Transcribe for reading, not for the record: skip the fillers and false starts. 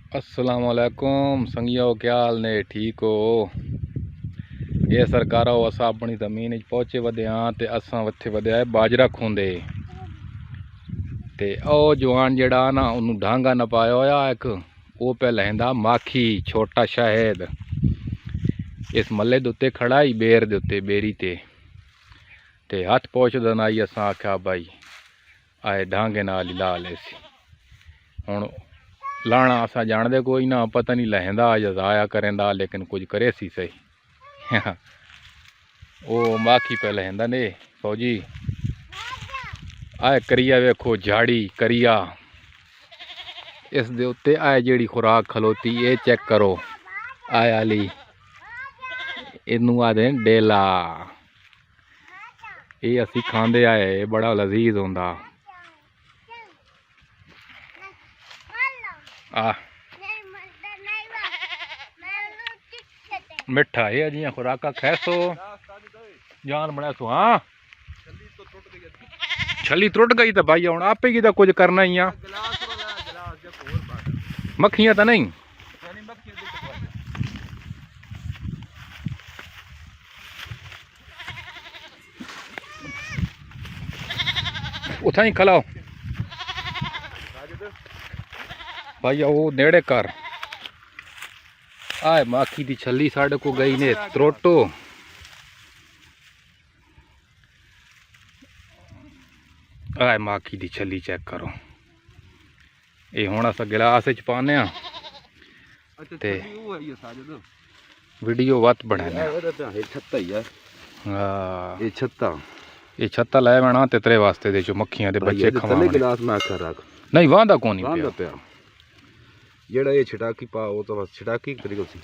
अस्सलाम वालेकुम संगियो, क्या हाल ने? ठीक हो? ये सरकारो असा अपनी जमीन पहुंचे वधे हाँ ते असा वथे वधिया है बाजरा खोंदे ते ओ जवान जड़ा ना उन्होंने ढांगा नपाया होया एक वो पे लहंदा माखी छोटा शहद इस मल्ले दे उत्ते खड़ा ही बेर दे उत्ते बेरी ते हथ पहुँचदन आई असा आख्या भाई आए ढांगे नाल ही ला ले सी। हुण लाना असा जानते कोई ना, पता नहीं लहंदा या जाया करेंदा, लेकिन कुछ करे सी सही। ओ माखी पे लहंदा ने फौजी आए करिया वेखो झाड़ी करिया इस दे उत्ते आए जेड़ी खुराक खलोती ये चेक करो आए आली इनू आदे डेला ये असी खांदे आए बड़ा लजीज होंदा। आ मिठा है जियां खुराका खैसो जान बना सो। हाँ छली त्रुट गई तो भाई हूँ आपे की तो कुछ करना ही आ। मक्खियां तो नहीं उथा ही खलाओ भाई वो नेड़े कर आए माखी दी छली साढ़े को गई ने त्रोटो। आए माखी दी छली चेक करो ये हुण अस गिलास च पाने ते वीडियो वत बनाने। ये छत्ता लै वना तेरे वास्ते दे चो मक्खियां दे बच्चे खवाने गिलास में आखा रख नहीं वांदा कोनी पिया जेड़ा ये छिटाकी पा वो तो बस छिटाकी तरीको सी।